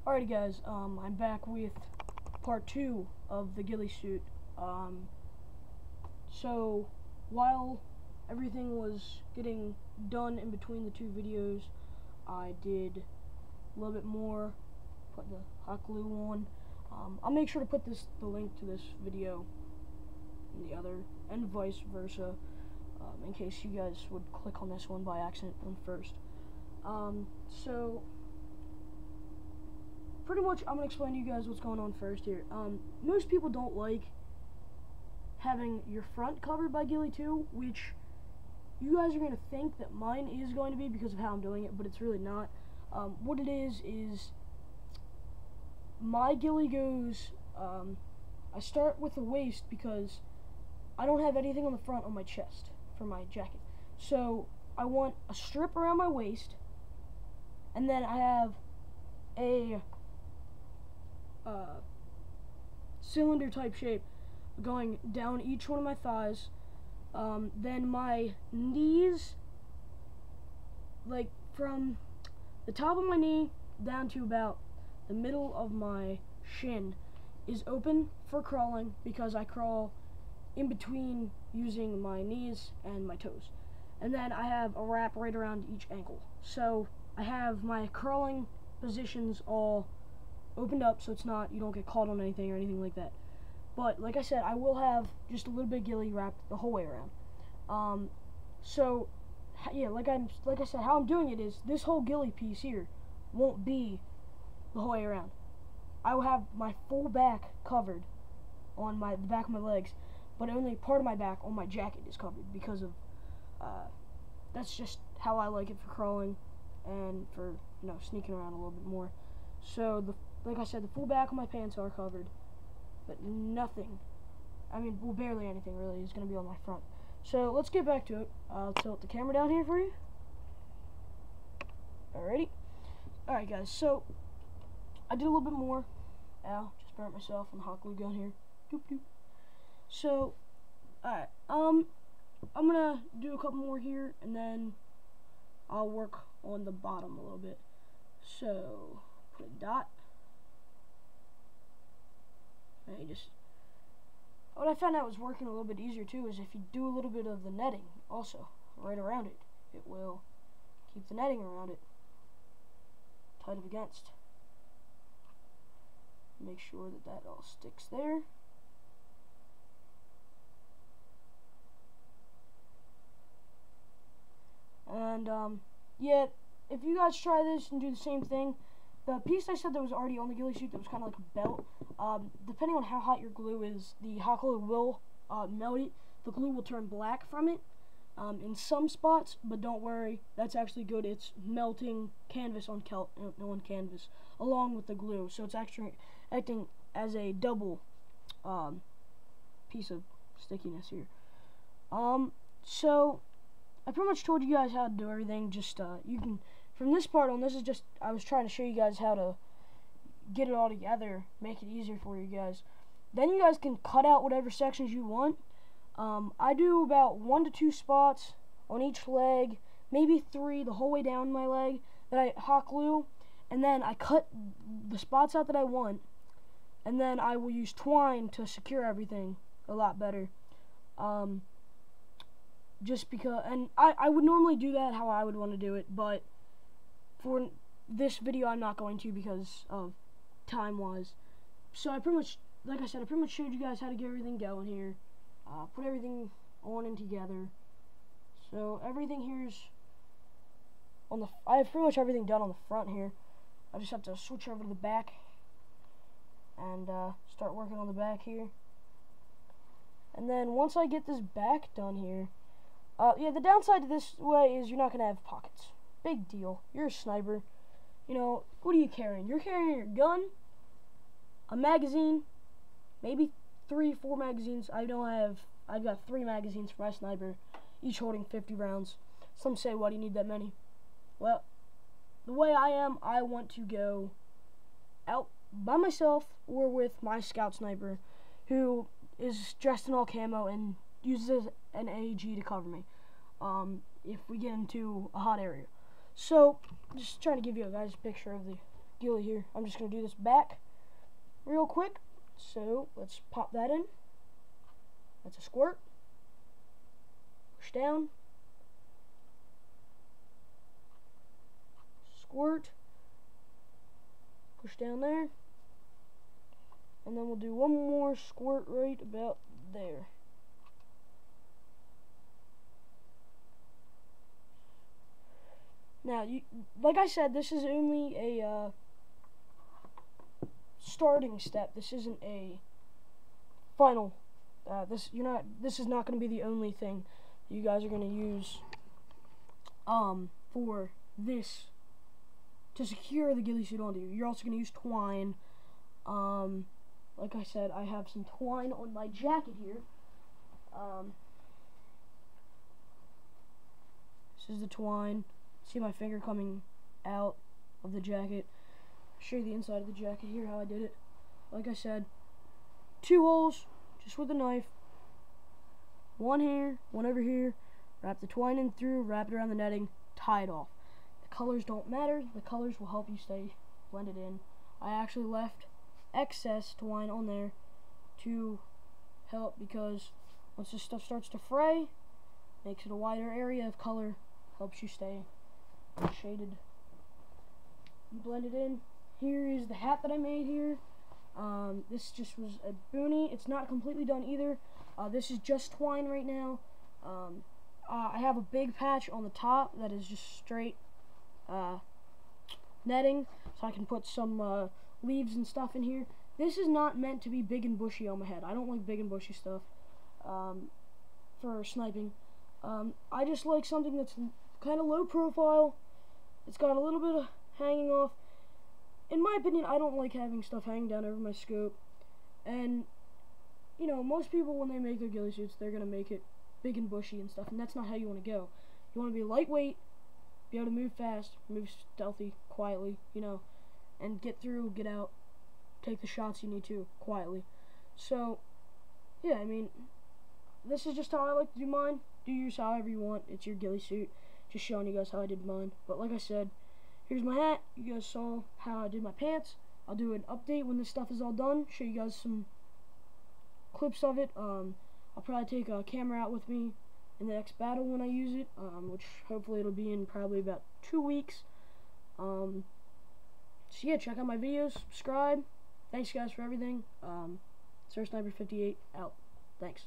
Alrighty guys, I'm back with part 2 of the ghillie suit. So while everything was getting done in between the two videos, I did a little bit more, put the hot glue on. I'll make sure to put the link to this video in the other, and vice versa, in case you guys would click on this one by accident on first. So pretty much I'm going to explain to you guys what's going on first here. Most people don't like having your front covered by ghillie too, which you guys are going to think that mine is going to be because of how I'm doing it, but it's really not. What it is my ghillie goes, I start with the waist because I don't have anything on the front on my chest for my jacket. So I want a strip around my waist, and then I have a cylinder type shape going down each one of my thighs. Then my knees, like from the top of my knee down to about the middle of my shin, is open for crawling because I crawl in between using my knees and my toes. And then I have a wrap right around each ankle. So I have my crawling positions all opened up, so you don't get caught on anything or anything like that. But like I said, I will have just a little bit of ghillie wrapped the whole way around. So yeah, like I said, how I'm doing it is this whole ghillie piece here won't be the whole way around. I will have my full back covered on the back of my legs, but only part of my back on my jacket is covered because of that's just how I like it for crawling and for sneaking around a little bit more. So like I said, the full back of my pants are covered, but nothing, well, barely anything really is going to be on my front. So let's get back to it. I'll tilt the camera down here for you. Alrighty. Alright guys, so I did a little bit more. Ow, just burnt myself on the hot glue gun here. Doop doop. So, alright, I'm gonna do a couple more here, and then I'll work on the bottom a little bit. So, put a dot. And what I found out was working a little bit easier too is if you do a little bit of the netting also right around it, it will keep the netting around it tight up against. Make sure that all sticks there. And yeah, if you guys try this and do the same thing, the piece I said that was already on the ghillie suit that was kind of like a belt, depending on how hot your glue is, the hot glue will melt it. The glue will turn black from it in some spots, but don't worry, that's actually good. It's melting canvas on canvas along with the glue, so it's actually acting as a double piece of stickiness here. So I pretty much told you guys how to do everything. Just you can, from this part on, this is just I was trying to show you guys how to get it all together, make it easier for you guys. Then you guys can cut out whatever sections you want. I do about 1 to 2 spots on each leg, maybe 3 the whole way down my leg that I hot glue, and then I cut the spots out that I want, and then I will use twine to secure everything a lot better. Just because, and I would normally do that how I would want to do it, but for this video I'm not going to because of time-wise. So I pretty much, like I said, I pretty much showed you guys how to get everything going here. Put everything on and together. So everything here's on the, I have pretty much everything done on the front here. I just have to switch over to the back and start working on the back here. And then once I get this back done here, yeah, the downside to this way is you're not going to have pockets. Big deal. You're a sniper. What are you carrying? You're carrying your gun, a magazine, maybe 3-4 magazines. I've got 3 magazines for my sniper, each holding 50 rounds. Some say, why do you need that many? Well, the way I am, I want to go out by myself or with my scout sniper, who is dressed in all camo and uses an AEG to cover me if we get into a hot area. So, just trying to give you guys a picture of the ghillie here. I'm just going to do this back real quick. So let's pop that in. That's a squirt. Push down. Squirt. Push down there. And then we'll do one more squirt right about there. Now, like I said, this is only a starting step. This isn't a final. This is not going to be the only thing you guys are going to use for this to secure the ghillie suit onto you. You're also going to use twine. Like I said, I have some twine on my jacket here. This is the twine. See my finger coming out of the jacket. Show you the inside of the jacket here, how I did it. Like I said, 2 holes, just with a knife. One here, one over here. Wrap the twine in through, wrap it around the netting, tie it off. The colors don't matter. The colors will help you stay blended in. I actually left excess twine on there to help, because once this stuff starts to fray, makes it a wider area of color, helps you stay shaded. You blend it in. Here is the hat that I made here. This just was a boonie. It's not completely done either. This is just twine right now. I have a big patch on the top that is just straight netting, so I can put some leaves and stuff in here. This is not meant to be big and bushy on my head. I don't like big and bushy stuff for sniping. I just like something that's kind of low profile. It's got a little bit of hanging off. In my opinion, I don't like having stuff hanging down over my scope. And, you know, most people, when they make their ghillie suits, they're going to make it big and bushy and stuff, and that's not how you want to go. You want to be lightweight, be able to move fast, move stealthy, quietly, you know, and get through, get out, take the shots you need to, quietly. So, yeah, I mean, this is just how I like to do mine. Do yours however you want. It's your ghillie suit. Just showing you guys how I did mine. But like I said, here's my hat. You guys saw how I did my pants. I'll do an update when this stuff is all done. Show you guys some clips of it. I'll probably take a camera out with me in the next battle when I use it, which hopefully it'll be in probably about 2 weeks. So yeah, check out my videos, subscribe. Thanks guys for everything. Sir Sniper 58 out. Thanks.